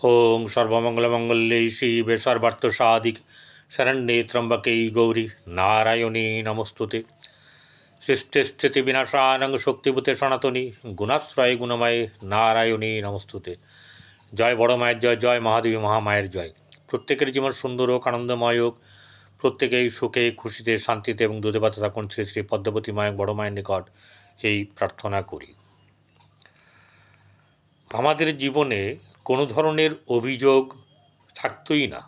ओं सर्वमंगलमंगल्ये शिवे सर्वार्थसाधिके शरण्ये त्र्यंबके गौरी नारायणी नमोस्तुते। सृष्टिस्थितिविनाशानं शक्तिभूते सनातनी गुणाश्रय गुणमय नारायणी नमोस्तुते। जय बड़ मायर जय, जय महादेवी महामायर जय। प्रत्येकेर जीवन सुंदर होक, आनंदमय होक, प्रत्येकेई सुखे खुशिते शांतिते एवं दूधे भाते थाकुन श्री श्री पद्मावती माय बड़ मायेर निकट এই প্রার্থনা করি। আমাদের জীবনে কোনো ধরনের অভিযোগ থাকতই না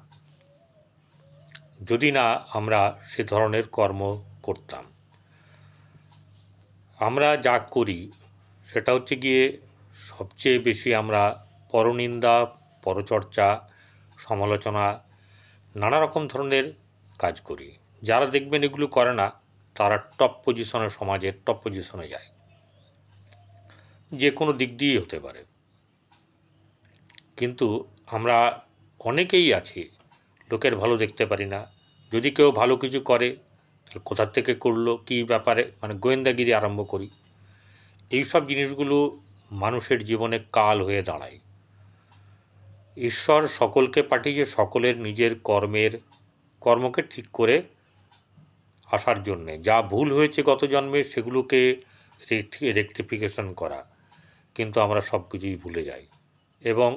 যদি না আমরা সে ধরনের কর্ম করতাম। আমরা যা করি সেটা হচ্ছে গিয়ে সবচেয়ে বেশি আমরা পরনিন্দা, পরচর্চা, সমালোচনা, নানা রকম ধরনের কাজ করি। যারা দেখবেন এগুলো করে না তারা টপ পজিশনে, সমাজের টপ পজিশনে যায়, যে কোনো দিক দিয়েই হতে পারে। কিন্তু আমরা অনেকেই আছি লোকের ভালো দেখতে পারি না। যদি কেউ ভালো কিছু করে তাহলে কোথা থেকে করলো, কী ব্যাপারে, মানে গোয়েন্দাগিরি আরম্ভ করি। এইসব জিনিসগুলো মানুষের জীবনে কাল হয়ে দাঁড়ায়। ঈশ্বর সকলকে পাঠিয়েছে সকলের নিজের কর্মকে ঠিক করে আসার জন্যে। যা ভুল হয়েছে গত জন্মে সেগুলোকে রেকটিফিকেশন করা, কিন্তু আমরা সব কিছুই ভুলে যাই এবং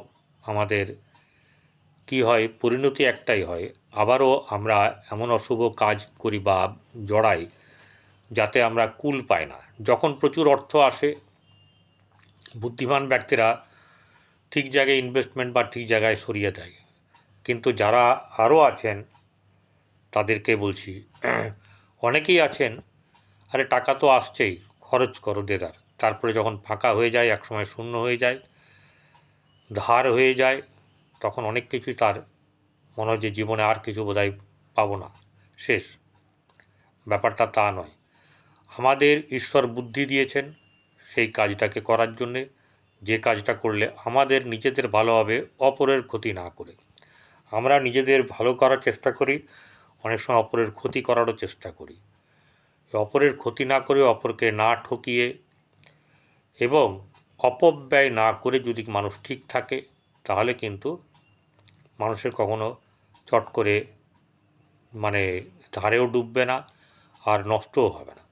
আমাদের কি হয়, পরিণতি একটাই হয়, আবারও আমরা এমন অশুভ কাজ করি বা জড়াই যাতে আমরা কুল পাই না। যখন প্রচুর অর্থ আসে বুদ্ধিমান ব্যক্তিরা ঠিক জায়গায় ইনভেস্টমেন্ট বা ঠিক জায়গায় সরিয়ে দেয়, কিন্তু যারা আরও আছেন তাদেরকে বলছি, অনেকেই আছেন আরে টাকা তো আসছেই, খরচ করো দেদার, তারপরে যখন ফাঁকা হয়ে যায়, একসময় শূন্য হয়ে যায়, ধার হয়ে যায়, তখন অনেক কিছুই তার মনে হয় যে জীবনে আর কিছু বোধহয় পাবো না, শেষ। ব্যাপারটা তা নয়। আমাদের ঈশ্বর বুদ্ধি দিয়েছেন সেই কাজটাকে করার জন্যে, যে কাজটা করলে আমাদের নিজেদের ভালো হবে, অপরের ক্ষতি না করে। আমরা নিজেদের ভালো করার চেষ্টা করি, অনেক সময় অপরের ক্ষতি করারও চেষ্টা করি। অপরের ক্ষতি না করে, অপরকে না ঠকিয়ে এবং অপব্যয় না করে যদি মানুষ ঠিক থাকে তাহলে কিন্তু মানুষের কখনো চট করে মানে ধারেও ডুববে না আর নষ্টও হবে না।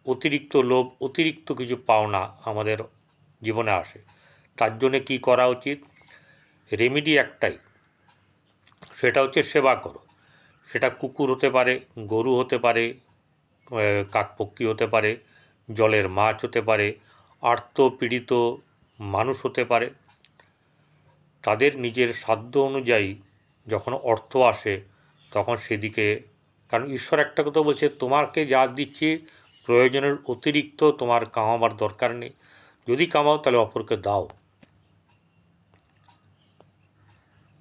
অতিরিক্ত লোভ, অতিরিক্ত কিছু পাওনা আমাদের জীবনে আসে। তার জন্যে কী করা উচিত? রেমেডি একটাই, সেটা হচ্ছে সেবা করো। সেটা কুকুর হতে পারে, গরু হতে পারে, কাকপক্ষী হতে পারে, জলের মাছ হতে পারে, আর্ত পীড়িত মানুষ হতে পারে। তাদের নিজের সাধ্য অনুযায়ী যখন অর্থ আসে তখন সেদিকে, কারণ ঈশ্বর একটা কথা বলছে, তোমাকে যা দিচ্ছি প্রয়োজনের অতিরিক্ত তোমার কামাবার দরকার নেই, যদি কামাও তাহলে অপরকে দাও,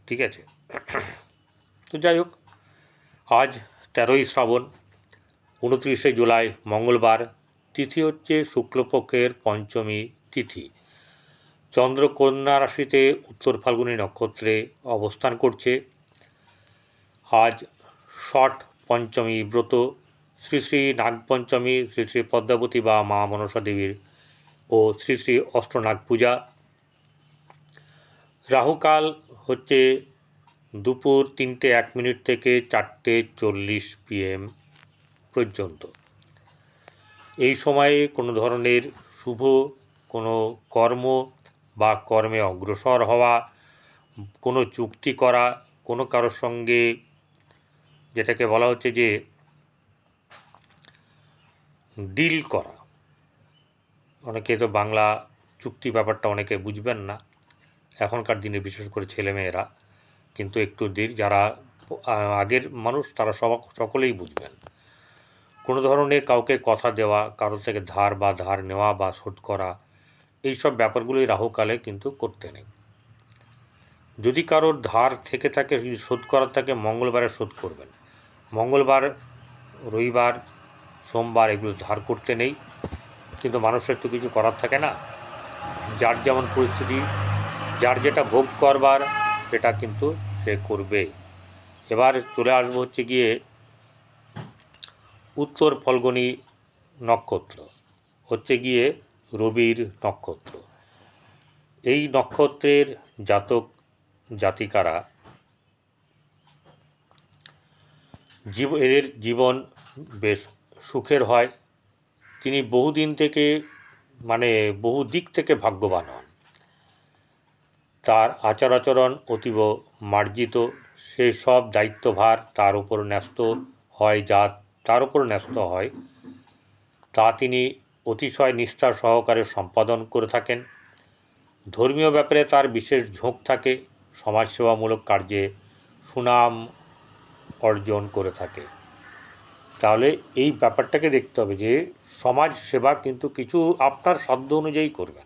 ঠিক আছে? তো যাই হোক, আজ 13ই শ্রাবণ, 29শে জুলাই, মঙ্গলবার। তিথি হচ্ছে শুক্লপক্ষের পঞ্চমী তিথি। চন্দ্র কন্যা রাশিতে উত্তর ফাল্গুনী নক্ষত্রে অবস্থান করছে। আজ ষট পঞ্চমী ব্রত, শ্রী শ্রী নাগপঞ্চমী, শ্রী শ্রী পদ্মাবতী বা মা মনসা দেবীর ও শ্রী শ্রী অষ্টনাগ পূজা। রাহুকাল হচ্ছে দুপুর 3:01 থেকে 4:40 PM পর্যন্ত। এই সময়ে কোনো ধরনের শুভ কোনো কর্ম বা কর্মে অগ্রসর হওয়া, কোনো চুক্তি করা, কোনো কারোর সঙ্গে যেটাকে বলা হচ্ছে যে ডিল করা, অনেকে তো বাংলা চুক্তি ব্যাপারটা অনেকে বুঝবেন না এখনকার দিনে, বিশেষ করে ছেলেমেয়েরা, কিন্তু একটু যারা আগের মানুষ তারা সকলেই বুঝবেন। কোনো ধরনের কাউকে কথা দেওয়া, কারোর থেকে ধার নেওয়া বা শোধ করা, এইসব ব্যাপারগুলোই রাহুকালে কিন্তু করতে নেই। যদি কারোর ধার থেকে থাকে, যদি শোধ করার থাকে, মঙ্গলবারে শোধ করবেন। মঙ্গলবার, রবিবার, সোমবার এগুলো ধার করতে নেই, কিন্তু মানুষের তো কিছু করার থাকে না, যার যেমন পরিস্থিতি, যার যেটা ভোগ করবার সেটা কিন্তু সে করবে। এবার চলে আসবো হচ্ছে গিয়ে উত্তর ফাল্গুনী নক্ষত্র, হচ্ছে গিয়ে রবির নক্ষত্র। এই নক্ষত্রের জাতক জাতিকারা এদের জীবন বেশ সুখের হয়। তিনি বহুদিন থেকে বহু দিক থেকে ভাগ্যবান হন। তার আচার আচরণ অতীব মার্জিত, সেই সব দায়িত্বভার তার উপর ন্যস্ত হয়, তা তিনি অতিশয় নিষ্ঠা সহকারে সম্পাদন করে থাকেন। ধর্মীয় ব্যাপারে তার বিশেষ ঝোঁক থাকে, সমাজসেবামূলক কার্যে সুনাম অর্জন করে থাকে। তাহলে এই ব্যাপারটাকে দেখতে হবে যে সমাজ সেবা কিন্তু কিছু আপনার সাধ্য অনুযায়ী করবেন।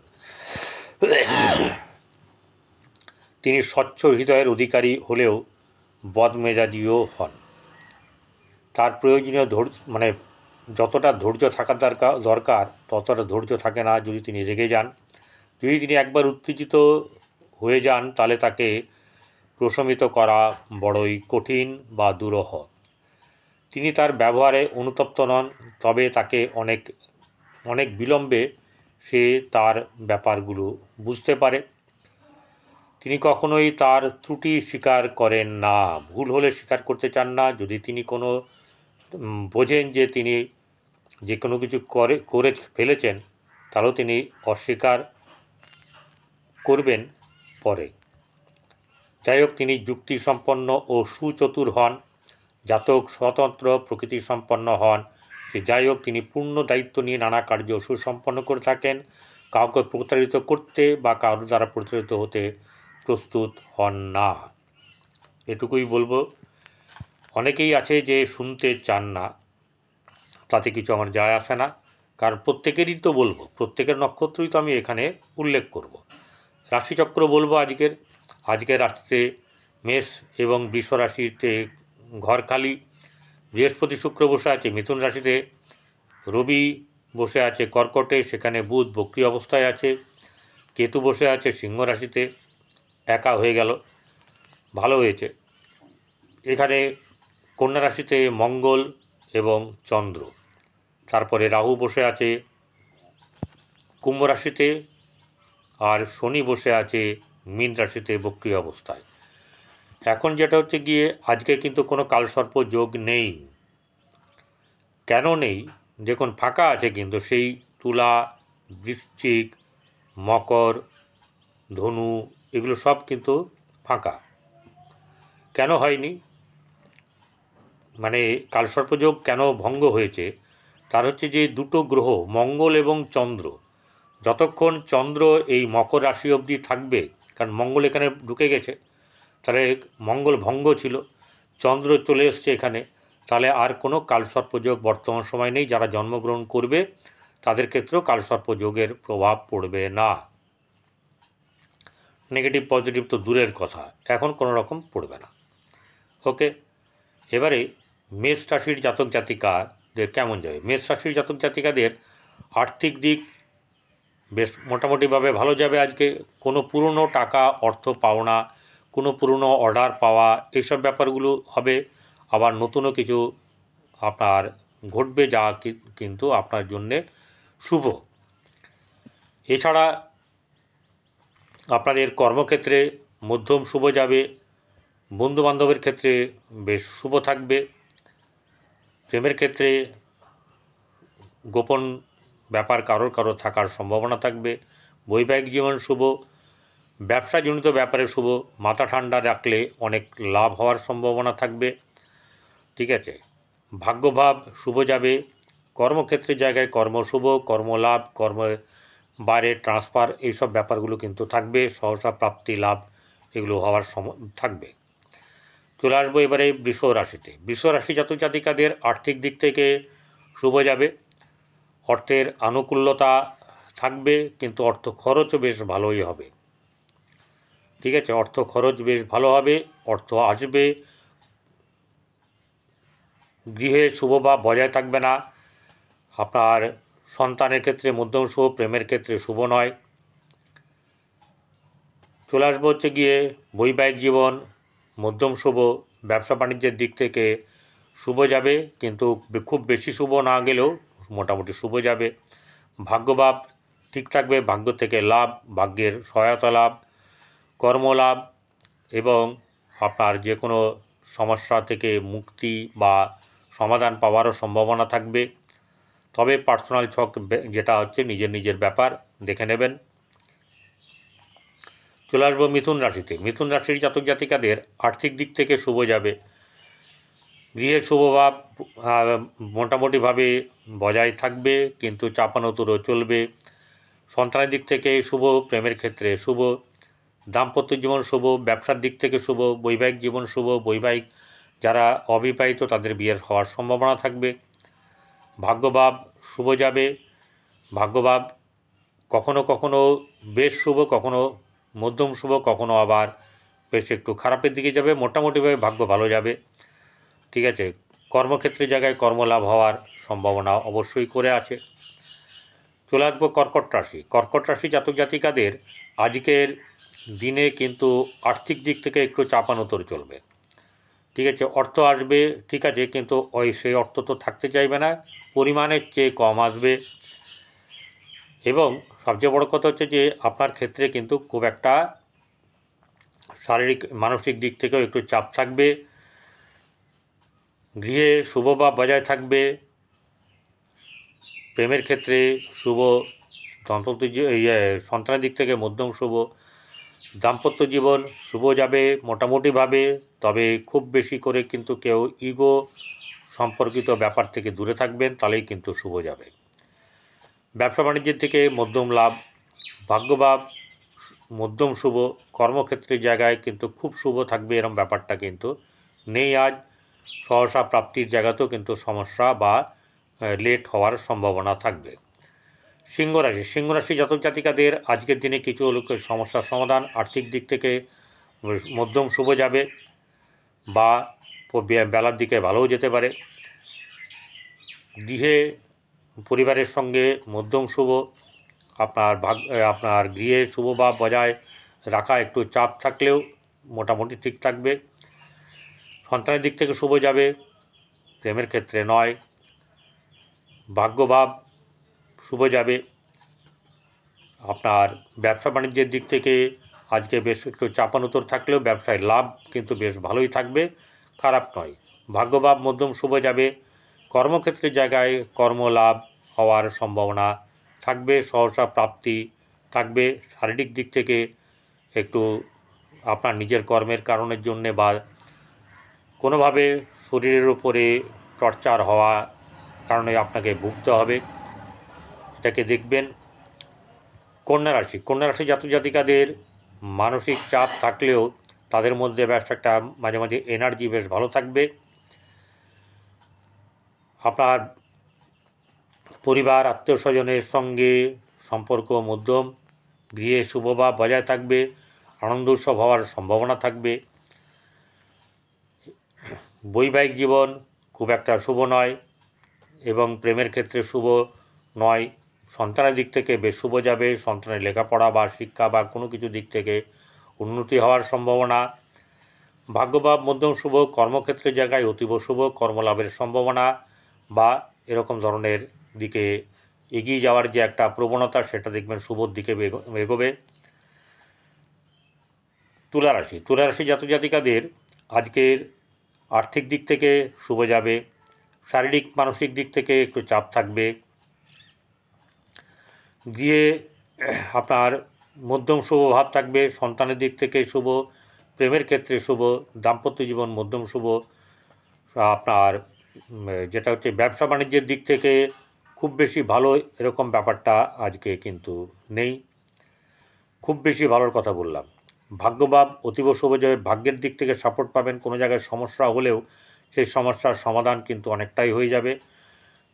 তিনি স্বচ্ছ হৃদয়ের অধিকারী হলেও বদমেজাজিও হন। তার প্রয়োজনীয় যতটা ধৈর্য থাকার দরকার ততটা ধৈর্য থাকে না যদি তিনি রেগে যান। যদি তিনি একবার উত্তেজিত হয়ে যান তাহলে তাকে প্রশমিত করা বড়ই কঠিন বা দুরূহ। তিনি তার ব্যবহারে অনুতপ্ত নন, তবে তাকে অনেক বিলম্বে সে তার ব্যাপারগুলো বুঝতে পারে। তিনি কখনোই তার ত্রুটি স্বীকার করেন না, ভুল হলে স্বীকার করতে চান না। যদি তিনি বোঝেন যে তিনি যে কোনো কিছু করে ফেলেছেন, তাহলেও তিনি অস্বীকার করবেন পরে। যাই হোক, তিনি যুক্তিসম্পন্ন ও সুচতুর হন। জাতক স্বতন্ত্র প্রকৃতিসম্পন্ন হন। সে যাই হোক, তিনি পূর্ণ দায়িত্ব নিয়ে নানা কার্য সুসম্পন্ন করে থাকেন। কাউকে প্রতারিত করতে বা কারোর দ্বারা প্রতারিত হতে প্রস্তুত হন না। এটুকুই বলবো। অনেকেই আছে যে শুনতে চান না, তাতে কিছু আমার যায় আসে না, কারণ প্রত্যেকেরই তো বলবো, প্রত্যেকের নক্ষত্রই তো আমি এখানে উল্লেখ করব। রাশিচক্র বলবো আজকের রাশিতে মেষ এবং বৃষ রাশিতে ঘর খালি। বৃহস্পতি শুক্র বসে আছে মিথুন রাশিতে, রবি বসে আছে কর্কটে, সেখানে বুধ বক্রী অবস্থায় আছে, কেতু বসে আছে সিংহ রাশিতে, একা হয়ে গেল, ভালো হয়েছে। এখানে কন্যা রাশিতে মঙ্গল এবং চন্দ্র, তারপরে রাহু বসে আছে কুম্ভ রাশিতে, আর শনি বসে আছে মীন রাশিতে বক্রী অবস্থায়। এখন যেটা হচ্ছে গিয়ে, আজকে কিন্তু কোনো কালসর্প যোগ নেই। কেন নেই? দেখুন, ফাঁকা আছে, কিন্তু সেই তুলা, বৃশ্চিক, মকর, ধনু এগুলো সব কিন্তু ফাঁকা। কেন হয়নি? কালসর্পযোগ কেন ভঙ্গ হয়েছে? তার হচ্ছে যে দুটো গ্রহ মঙ্গল এবং চন্দ্র, যতক্ষণ চন্দ্র এই মকর রাশি অবধি থাকবে, কারণ মঙ্গল এখানে ঢুকে গেছে, তাহলে মঙ্গল ভঙ্গ ছিল, চন্দ্র চলে এসছে এখানে, তাহলে আর কোনো কালসর্পযোগ বর্তমান সময় নেই। যারা জন্মগ্রহণ করবে তাদের ক্ষেত্রেও কালসর্পযোগের প্রভাব পড়বে না। নেগেটিভ পজিটিভ তো দূরের কথা, এখন কোনো রকম পড়বে না। ওকে, এবারে মেষ রাশির জাতক জাতিকাদের কেমন যাবে? মেষ রাশির জাতক জাতিকাদের আর্থিক দিক বেশ মোটামুটিভাবে ভালো যাবে আজকে। কোনো পুরনো টাকা, অর্থ পাওনা, কোনো পুরনো অর্ডার পাওয়া, এইসব ব্যাপারগুলো হবে। আবার নতুনও কিছু আপনার ঘটবে, যা কিন্তু আপনার জন্যে শুভ। এছাড়া আপনাদের কর্মক্ষেত্রে মধ্যম শুভ যাবে, বন্ধুবান্ধবের ক্ষেত্রে বেশ শুভ থাকবে, প্রেমের ক্ষেত্রে গোপন ব্যাপার কারোর থাকার সম্ভাবনা থাকবে, বৈবাহিক জীবন শুভ, ব্যবসাজনিত ব্যাপারে শুভ, মাথা ঠান্ডা রাখলে অনেক লাভ হওয়ার সম্ভাবনা থাকবে। ঠিক আছে, ভাগ্যভাব শুভ যাবে, কর্মক্ষেত্রের জায়গায় কর্ম শুভ, কর্মলাভ, বাইরে ট্রান্সফার, এইসব ব্যাপারগুলো কিন্তু থাকবে, সহসা প্রাপ্তি লাভ এগুলো হওয়ার থাকবে। চলে আসবো এবারে বৃষ রাশিতে। বৃষ রাশি জাতক জাতিকাদের আর্থিক দিক থেকে শুভ যাবে, অর্থের আনুকূল্যতা থাকবে, কিন্তু অর্থ খরচও বেশ ভালোই হবে। ঠিক আছে, অর্থ খরচ বেশ ভালো হবে, অর্থ আসবে, গৃহে শুভভাব বজায় থাকবে না। আপনার সন্তানের ক্ষেত্রে মধ্যম শুভ, প্রেমের ক্ষেত্রে শুভ নয়। চলে আসবো হচ্ছে গিয়ে বৈবাহিক জীবন মধ্যম শুভ, ব্যবসা বাণিজ্যের দিক থেকে শুভ যাবে, কিন্তু খুব বেশি শুভ না গেলেও মোটামুটি শুভ যাবে। ভাগ্যভাব ঠিক থাকবে, ভাগ্য থেকে লাভ, ভাগ্যের সহায়তা লাভ, কর্মলাভ, এবং আপনার যে কোনো সমস্যা থেকে মুক্তি বা সমাধান পাওয়ারও সম্ভাবনা থাকবে। তবে পার্সোনাল ছক যেটা হচ্ছে নিজের নিজের ব্যাপার, দেখে নেবেন। চলে আসবো মিথুন রাশিতে। মিথুন রাশির জাতক জাতিকাদের আর্থিক দিক থেকে শুভ যাবে। গৃহের শুভভাব মোটামুটিভাবে বজায় থাকবে, কিন্তু চাপানোতরও চলবে। সন্তানের দিক থেকে শুভ, প্রেমের ক্ষেত্রে শুভ, দাম্পত্য জীবন শুভ, ব্যবসার দিক থেকে শুভ, বৈবাহিক জীবন শুভ। বৈবাহিক যারা অবিবাহিত তাদের বিয়ের হওয়ার সম্ভাবনা থাকবে। ভাগ্যভাব শুভ যাবে। ভাগ্যভাব কখনো কখনো বেশ শুভ, কখনো মধ্যম শুভ, কখনো আবার বেশ একটু খারাপের দিকে যাবে। মোটামুটিভাবে ভাগ্য ভালো যাবে, ঠিক আছে। কর্মক্ষেত্রের জায়গায় কর্মলাভ হওয়ার সম্ভাবনা অবশ্যই করে আছে। চলে আসবো কর্কট রাশি। কর্কট রাশি জাতক জাতিকাদের আজকের দিনে কিন্তু আর্থিক দিক থেকে একটু চাপানোতর চলবে, ঠিক আছে। অর্থ আসবে, ঠিক আছে, কিন্তু সেই অর্থ তো থাকতে চাইবে না, পরিমাণের চেয়ে কম আসবে। এবং সবচেয়ে বড় কথা হচ্ছে যে আপনার ক্ষেত্রে কিন্তু খুব একটা শারীরিক মানসিক দিক থেকেও একটু চাপ থাকবে। গৃহে শুভভাব বজায় থাকবে। প্রেমের ক্ষেত্রে শুভ, সন্তানের দিক থেকে মধ্যম শুভ। দাম্পত্য জীবন শুভ যাবে মোটামুটিভাবে, তবে খুব বেশি করে কিন্তু কেউ ইগো সম্পর্কিত ব্যাপার থেকে দূরে থাকবেন, তাহলেই কিন্তু শুভ যাবে। ব্যবসা বাণিজ্যের থেকে মধ্যম লাভ। ভাগ্যভাব মধ্যম শুভ। কর্মক্ষেত্রের জায়গায় কিন্তু খুব শুভ থাকবে এরম ব্যাপারটা কিন্তু নেই আজ। সহসা প্রাপ্তির জায়গাতেও কিন্তু সমস্যা বা লেট হওয়ার সম্ভাবনা থাকবে। সিংহ রাশি। সিংহ রাশি জাতক জাতিকাদের আজকের দিনে কিছু লোকের সমস্যার সমাধান আর্থিক দিক থেকে মধ্যম শুভ যাবে, বা বেলার দিকে ভালোও যেতে পারে। গৃহে পরিবারের সঙ্গে মধ্যম শুভ। আপনার গৃহে শুভ বা বজায় রাখা একটু চাপ থাকলেও মোটামুটি ঠিক থাকবে। সন্তানের দিক থেকে শুভ যাবে, প্রেমের ক্ষেত্রে নয়। ভাগ্যভাব শুভ যাবে। আপনার ব্যবসা বাণিজ্যের দিক থেকে আজকে বেশ একটু চাপানোতর থাকলেও ব্যবসায় লাভ কিন্তু বেশ ভালোই থাকবে, খারাপ নয়। ভাগ্যভাব মধ্যম শুভ যাবে। কর্মক্ষেত্রের জায়গায় কর্মলাভ হওয়ার সম্ভাবনা থাকবে, সহসা প্রাপ্তি থাকবে। শারীরিক দিক থেকে একটু আপনার নিজের কর্মের কারণের জন্যে বা কোনোভাবে শরীরের উপরে টর্চার হওয়া কারণে আপনাকে ভুগতে হবে, এটাকে দেখবেন। কন্যা রাশি। কন্যা রাশি জাতক জাতিকাদের মানসিক চাপ থাকলেও তাদের মধ্যে বেশ একটা মাঝে মাঝে এনার্জি বেশ ভালো থাকবে। আপনার পরিবার আত্মীয় স্বজনের সঙ্গে সম্পর্ক মধ্যম। গৃহে শুভভাব বজায় থাকবে, আনন্দ উৎসব হওয়ার সম্ভাবনা থাকবে। বৈবাহিক জীবন খুব একটা শুভ নয়, এবং প্রেমের ক্ষেত্রে শুভ নয়। সন্তানের দিক থেকে বেশ শুভ যাবে। সন্তানের লেখাপড়া বা শিক্ষা বা কোনো কিছু দিক থেকে উন্নতি হওয়ার সম্ভাবনা। ভাগ্যভাব মধ্যম শুভ। কর্মক্ষেত্রের জায়গায় অতীব শুভ, কর্মলাভের সম্ভাবনা বা এরকম ধরনের দিকে এগিয়ে যাওয়ার যে একটা প্রবণতা সেটা দেখবেন শুভর দিকে এগোবে। তুলা রাশি। তুলা রাশি জাতক জাতিকাদের আজকের আর্থিক দিক থেকে শুভ যাবে। শারীরিক মানসিক দিক থেকে একটু চাপ থাকবে। গিয়ে আপনার মধ্যম শুভ ভাব থাকবে। সন্তানের দিক থেকে শুভ, প্রেমের ক্ষেত্রে শুভ, দাম্পত্য জীবন মধ্যম শুভ। আপনার যেটা হচ্ছে ব্যবসা বাণিজ্যের দিক থেকে খুব বেশি ভালো এরকম ব্যাপারটা আজকে কিন্তু নেই। খুব বেশি ভালোর কথা বললাম। ভাগ্যভাব অতীব শুভ যাবে। ভাগ্যের দিক থেকে সাপোর্ট পাবেন। কোনো জায়গায় সমস্যা হলেও সেই সমস্যার সমাধান কিন্তু অনেকটাই হয়ে যাবে।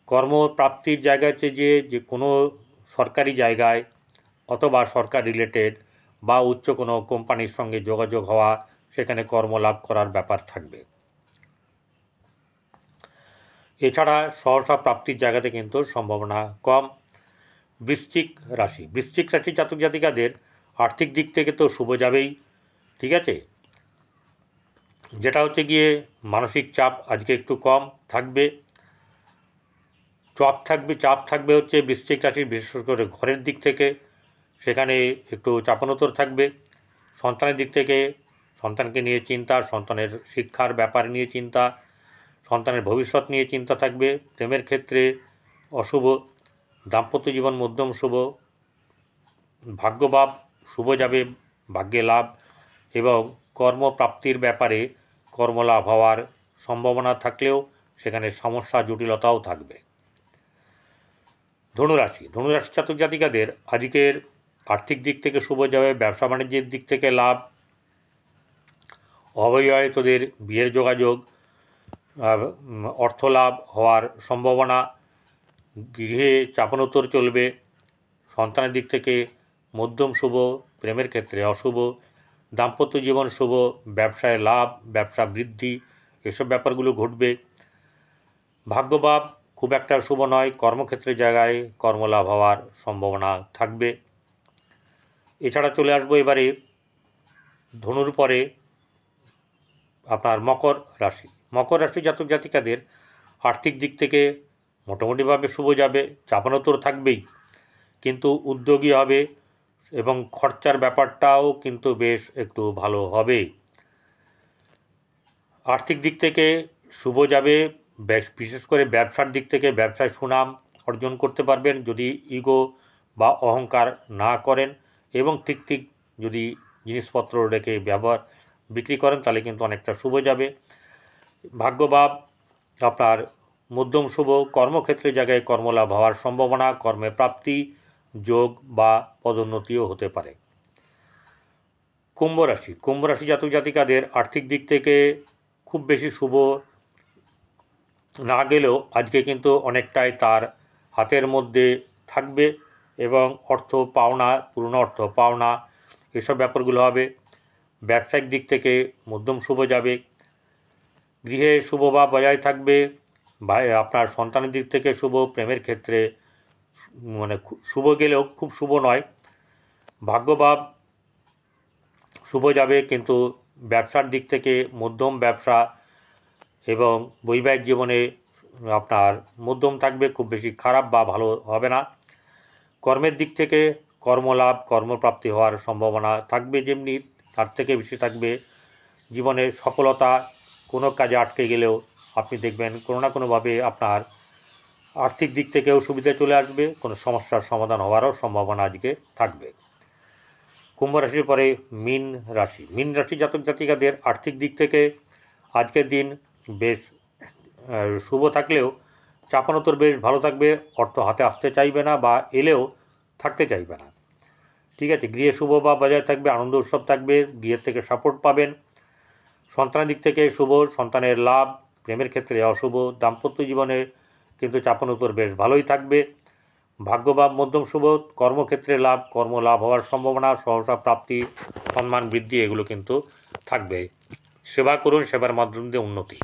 কর্মপ্রাপ্তির জায়গা হচ্ছে যে কোনো সরকারি জায়গায় অথবা সরকার রিলেটেড বা উচ্চ কোনো কোম্পানির সঙ্গে যোগাযোগ হওয়া, সেখানে কর্মলাভ করার ব্যাপার থাকবে। এছাড়া সহসা প্রাপ্তির জায়গাতে কিন্তু সম্ভাবনা কম। বৃশ্চিক রাশি। বৃশ্চিক রাশি জাতক জাতিকাদের আর্থিক দিক থেকে তো শুভ যাবেই, ঠিক আছে। যেটা হচ্ছে গিয়ে মানসিক চাপ আজকে একটু কম থাকবে। চাপ থাকবে হচ্ছে বৃশ্চিক রাশির, বিশেষ করে ঘরের দিক থেকে, সেখানে একটু চাপানোতর থাকবে। সন্তানের দিক থেকে সন্তানকে নিয়ে চিন্তা, সন্তানের শিক্ষার ব্যাপার নিয়ে চিন্তা, সন্তানের ভবিষ্যৎ নিয়ে চিন্তা থাকবে। প্রেমের ক্ষেত্রে অশুভ, দাম্পত্য জীবন মধ্যম শুভ, ভাগ্যভাব শুভ যাবে, ভাগ্যে লাভ এবং কর্মপ্রাপ্তির ব্যাপারে কর্মলাভ হওয়ার সম্ভাবনা থাকলেও সেখানে সমস্যা জটিলতাও থাকবে। ধনুরাশি জাতক জাতিকাদের আজকের আর্থিক দিক থেকে শুভ যাবে, ব্যবসা বাণিজ্যের দিক থেকে লাভ, অবিবাহিতদের বিয়ের যোগাযোগ, অর্থ লাভ হওয়ার সম্ভাবনা, গৃহে চাপানোতর চলবে, সন্তানের দিক থেকে মধ্যম শুভ, প্রেমের ক্ষেত্রে অশুভ, দাম্পত্য জীবন শুভ, ব্যবসায় লাভ, ব্যবসা বৃদ্ধি, এসব ব্যাপারগুলো ঘটবে। ভাগ্যভাব খুব একটা শুভ নয়, কর্মক্ষেত্রে জায়গায় কর্মলাভ হওয়ার সম্ভাবনা থাকবে। এছাড়া চলে আসবো এবারে ধনুর পরে আপনার মকর রাশি জাতক জাতিকাদের আর্থিক দিক থেকে মোটামুটিভাবে শুভ যাবে, চাপানোতর থাকবেই, কিন্তু উদ্যোগী হবে এবং খরচার ব্যাপারটাও কিন্তু বেশ একটু ভালো হবে। আর্থিক দিক থেকে শুভ যাবে, বিশেষ করে ব্যবসার দিক থেকে ব্যবসায় সুনাম অর্জন করতে পারবেন যদি ইগো বা অহংকার না করেন এবং ঠিক যদি জিনিসপত্র রেখে বিক্রি করেন তাহলে কিন্তু অনেকটা শুভ যাবে। ভাগ্যভাব আপনার মধ্যম শুভ, কর্মক্ষেত্রে জায়গায় কর্মলাভ হওয়ার সম্ভাবনা, কর্মে প্রাপ্তি, যোগ বা পদোন্নতিও হতে পারে। কুম্ভ রাশি জাতক জাতিকাদের আর্থিক দিক থেকে খুব বেশি শুভ না গেলেও আজকে কিন্তু অনেকটাই তার হাতের মধ্যে থাকবে এবং অর্থ পাওনা, পুরনো অর্থ পাওনা, এসব ব্যাপারগুলো হবে। ব্যবসায়িক দিক থেকে মধ্যম শুভ যাবে, গৃহে শুভ বা বজায় থাকবে, আপনার সন্তানের দিক থেকে শুভ, প্রেমের ক্ষেত্রে মানে শুভ গেলেও খুব শুভ নয়। ভাগ্যভাব শুভ যাবে, কিন্তু ব্যবসার দিক থেকে মধ্যম ব্যবসা এবং বৈবাহিক জীবনে আপনার মধ্যম থাকবে, খুব বেশি খারাপ বা ভালো হবে না। কর্মের দিক থেকে কর্মলাভ, কর্মপ্রাপ্তি হওয়ার সম্ভাবনা থাকবে, যেমনি তার থেকে বেশি থাকবে জীবনে সফলতা। কোনো কাজে আটকে গেলেও আপনি দেখবেন কোনো না কোনোভাবে আপনার আর্থিক দিক থেকেও সুবিধা চলে আসবে, কোনো সমস্যার সমাধান হওয়ারও সম্ভাবনা আজকে থাকবে। কুম্ভ রাশির পরে মীন রাশি জাতক জাতিকাদের আর্থিক দিক থেকে আজকের দিন বেশ শুভ থাকলেও চাপানোতর বেশ ভালো থাকবে, অর্থ হাতে আসতে চাইবে না বা এলেও থাকতে চাইবে না। ঠিক আছে, গৃহে শুভ বা বজায় থাকবে, আনন্দ উৎসব থাকবে, গৃহের থেকে সাপোর্ট পাবেন, সন্তানের দিক থেকে শুভ, সন্তানের লাভ, প্রেমের ক্ষেত্রে অশুভ, দাম্পত্য জীবনে কিন্তু চাপানোতর বেশ ভালোই থাকবে। ভাগ্যভাব মধ্যম শুভ, কর্মক্ষেত্রে লাভ, কর্মলাভ হওয়ার সম্ভাবনা, সহসা প্রাপ্তি, সম্মান বৃদ্ধি এগুলো কিন্তু থাকবে। সেবা করুন, সেবার মাধ্যম দিয়ে উন্নতি।